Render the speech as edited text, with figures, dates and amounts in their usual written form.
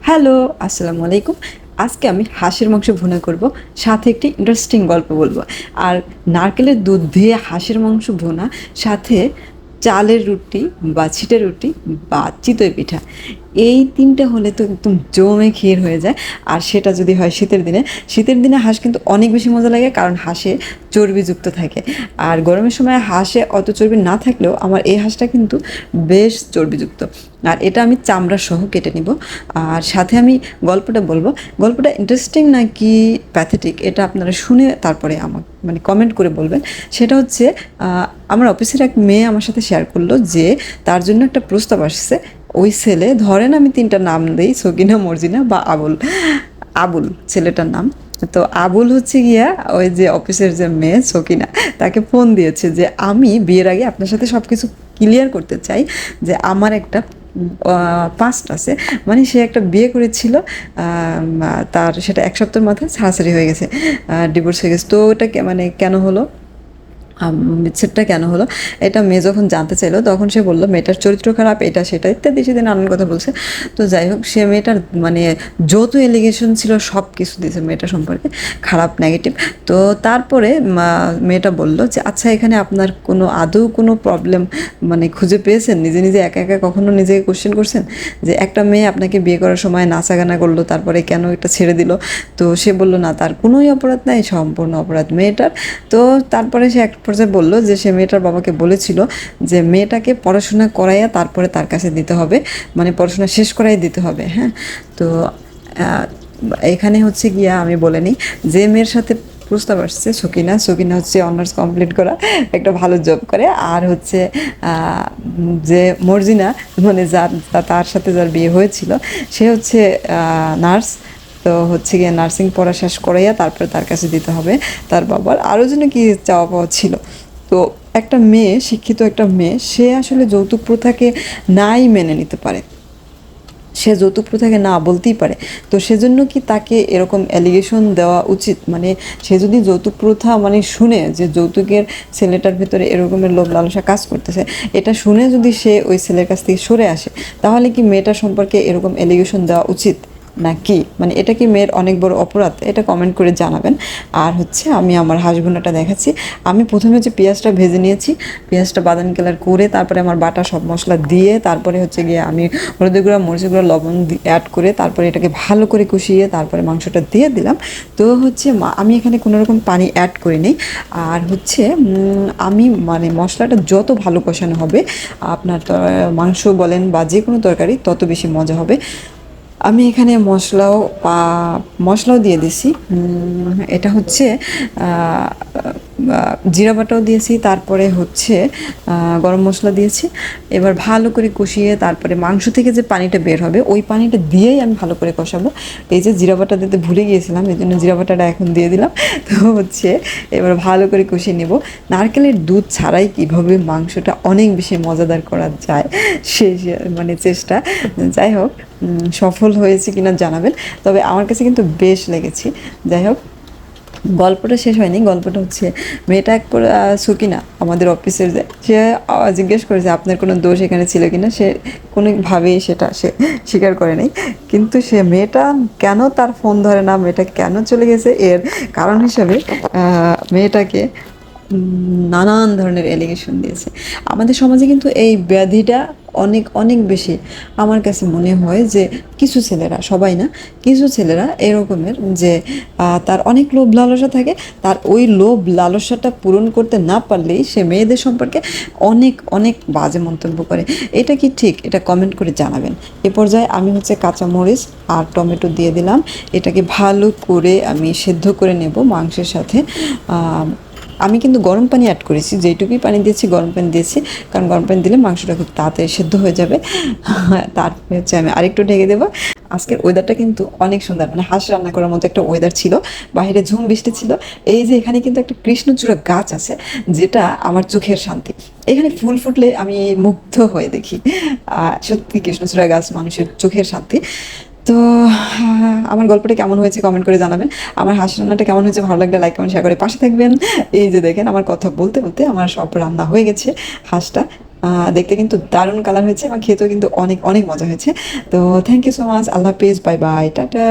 Hello, আসসালামু আলাইকুম। আজকে আমি হাঁসের মাংস ভুনা করব, সাথে একটি ইন্টারেস্টিং গল্প বলবো। আর নারকেলের দুধ দিয়ে হাঁসের মাংস ভুনা, সাথে চালের রুটি বা ছিটের রুটি বা চিতই পিঠা, এই তিনটে হলে তো একদম জমে ক্ষীর হয়ে যায়। আর সেটা যদি হয় শীতের দিনে হাঁস কিন্তু অনেক বেশি মজা লাগে, কারণ হাঁসে চর্বিযুক্ত থাকে। আর গরমের সময় হাঁসে অত চর্বি না থাকলেও আমার এই হাঁসটা কিন্তু বেশ চর্বিযুক্ত। আর এটা আমি চামড়া সহ কেটে নিব। আর সাথে আমি গল্পটা বলবো। গল্পটা ইন্টারেস্টিং নাকি প্যাথেটিক, এটা আপনারা শুনে তারপরে আমাকে মানে কমেন্ট করে বলবেন। সেটা হচ্ছে, আমার অফিসের এক মেয়ে আমার সাথে শেয়ার করলো যে তার জন্য একটা প্রস্তাব আসছে। ওই ছেলে, ধরেন আমি তিনটা নাম দিই, সকিনা, মর্জিনা বা আবুল। আবুল ছেলেটার নাম। তো আবুল হচ্ছে গিয়া ওই যে অফিসের যে মেয়ে সকিনা, তাকে ফোন দিয়েছে যে আমি বিয়ের আগে আপনার সাথে সব কিছু ক্লিয়ার করতে চাই, যে আমার একটা পাস্ট আছে। মানে সে একটা বিয়ে করেছিল, তার সেটা এক সপ্তাহের মাথায় ছাড়াছাড়ি হয়ে গেছে, ডিভোর্স হয়ে গেছে। তো ওটা মানে কেন হলো, বিচ্ছেদটা কেন হলো, এটা মেয়ে যখন জানতে চাইলো তখন সে বললো মেয়েটার চরিত্র খারাপ, এটা সেটা ইত্যাদি সেদিন নানান কথা বলছে। তো যাই হোক, সে মেয়েটার মানে যত এলিগেশন ছিল সব কিছু দিয়েছে মেয়েটা সম্পর্কে, খারাপ নেগেটিভ। তো তারপরে মেয়েটা বলল যে আচ্ছা, এখানে আপনার কোনো আদৌ কোনো প্রবলেম মানে খুঁজে পেয়েছেন? নিজে নিজে একা একা কখনো নিজেকে কোশ্চেন করছেন যে একটা মেয়ে আপনাকে বিয়ে করার সময় নাচাগানা করলো, তারপরে কেন এটা ছেড়ে দিল? তো সে বলল না, তার কোনোই অপরাধ নাই, সম্পূর্ণ অপরাধ মেয়েটার। তো তারপরে সে এক পর্যায়ে বললো যে সে মেয়েটার বাবাকে বলেছিল যে মেয়েটাকে পড়াশোনা করাইয়া তারপরে তার কাছে দিতে হবে, মানে পড়াশোনা শেষ করাই দিতে হবে। হ্যাঁ, তো এখানে হচ্ছে গিয়া আমি বলে নিই, যে মেয়ের সাথে প্রস্তাব আসছে সকিনা, সকিনা হচ্ছে অনার্স কমপ্লিট করা, একটা ভালো জব করে। আর হচ্ছে যে মর্জিনা, মানে তার সাথে যার বিয়ে হয়েছিল, সে হচ্ছে নার্স। তো হচ্ছে গিয়ে নার্সিং পড়া শেষ করাইয়া তারপরে তার কাছে দিতে হবে তার বাবার। আরও যেন কি চাওয়া পাওয়া ছিল। তো একটা মেয়ে, শিক্ষিত একটা মেয়ে, সে আসলে যৌতুক প্রথাকে নাই মেনে নিতে পারে, সে যৌতুক প্রথাকে না বলতেই পারে। তো সেজন্য কি তাকে এরকম অ্যালিগেশন দেওয়া উচিত? মানে সে যদি যৌতুক প্রথা মানে শুনে যে যৌতুকের ছেলেটার ভেতরে এরকমের লোভ লালসা কাজ করতেছে, এটা শুনে যদি সে ওই ছেলের কাছ থেকে সরে আসে, তাহলে কি মেয়েটার সম্পর্কে এরকম অ্যালিগেশন দেওয়া উচিত নাকি? মানে এটা কি মেয়ের অনেক বড় অপরাধ? এটা কমেন্ট করে জানাবেন। আর হচ্ছে আমি আমার হাঁস ভুনাটা দেখাচ্ছি। আমি প্রথমে হচ্ছে পেঁয়াজটা ভেজে নিয়েছি, পেঁয়াজটা বাদামি কালার করে তারপরে আমার বাটা সব মশলা দিয়ে তারপরে হচ্ছে গিয়ে আমি হলুদের গুঁড়া, মরিচের গুঁড়া, লবণ অ্যাড করে তারপরে এটাকে ভালো করে কষিয়ে তারপরে মাংসটা দিয়ে দিলাম। তো হচ্ছে আমি এখানে কোনো রকম পানি অ্যাড করিনি। আর হচ্ছে আমি মানে মশলাটা যত ভালো কষানো হবে, আপনার মাংস বলেন বা যে কোনো তরকারি, তত বেশি মজা হবে। আমি এখানে মশলাও দিয়ে দিছি। এটা হচ্ছে জিরা বাটাও দিয়েছি, তারপরে হচ্ছে গরম মশলা দিয়েছি। এবার ভালো করে কষিয়ে তারপরে মাংস থেকে যে পানিটা বের হবে, ওই পানিটা দিয়েই আমি ভালো করে কষাবো। এই যে জিরা বাটা দিতে ভুলে গিয়েছিলাম, এই জন্য জিরা বাটাটা এখন দিয়ে দিলাম। তো হচ্ছে এবার ভালো করে কষিয়ে নেব। নারকেলের দুধ ছাড়াই কীভাবে মাংসটা অনেক বেশি মজাদার করা যায়, সেই মানে চেষ্টা। যাই হোক, সফল হয়েছে কিনা জানাবেন। তবে আমার কাছে কিন্তু বেশ লেগেছে। যাই হোক, গল্পটা শেষ হয়নি। গল্পটা হচ্ছে, মেয়েটা একবার সুকিনা আমাদের অফিসের যায়, সে জিজ্ঞেস করেছে আপনার কোনো দোষ এখানে ছিল কিনা। সে কোনোভাবেই সেটা সে স্বীকার করে নাই। কিন্তু সে মেয়েটা কেন তার ফোন ধরে না, মেয়েটা কেন চলে গেছে, এর কারণ হিসাবে মেয়েটাকে নানান ধরনের এলিগেশন দিয়েছে। আমাদের সমাজে কিন্তু এই ব্যাধিটা অনেক অনেক বেশি। আমার কাছে মনে হয় যে কিছু ছেলেরা, সবাই না, কিছু ছেলেরা এরকমের যে তার অনেক লোভ লালসা থাকে, তার ওই লোভ লালসাটা পূরণ করতে না পারলেই সে মেয়েদের সম্পর্কে অনেক অনেক বাজে মন্তব্য করে। এটা কি ঠিক? এটা কমেন্ট করে জানাবেন। এ পর্যায়ে আমি হচ্ছে কাঁচামরিচ আর টমেটো দিয়ে দিলাম। এটাকে ভালো করে আমি সেদ্ধ করে নেব মাংসের সাথে। আমি কিন্তু গরম পানি অ্যাড করেছি, যেইটুকুই পানি দিয়েছি গরম পানি দিয়েছি, কারণ গরম পানি দিলে মাংসটা খুব তাড়াতাড়ি সেদ্ধ হয়ে যাবে। তারপরে হচ্ছে আমি আরেকটু ঢেকে দেবো। আজকের ওয়েদারটা কিন্তু অনেক সুন্দর, মানে হাঁস রান্না করার মতো একটা ওয়েদার ছিল। বাইরে ঝুম বৃষ্টি ছিল। এই যে এখানে কিন্তু একটা কৃষ্ণচূড়া গাছ আছে, যেটা আমার চোখের শান্তি। এখানে ফুল ফুটলে আমি মুগ্ধ হয়ে দেখি। সত্যি কৃষ্ণচূড়া গাছ মানুষের চোখের শান্তি। তো আমার গল্পটা কেমন হয়েছে কমেন্ট করে জানাবেন। আমার হাঁস রান্নাটা কেমন হয়েছে ভালো লাগলে লাইক কমেন্ট শেয়ার করে পাশে থাকবেন। এই যে দেখেন, আমার কথা বলতে বলতে আমার সব রান্না হয়ে গেছে। হাঁসটা দেখতে কিন্তু দারুণ কালার হয়েছে এবং খেতেও কিন্তু অনেক অনেক মজা হয়েছে। তো থ্যাংক ইউ সো মাচ, আল্লাহ হাফিজ, বাই বাই, টাটা।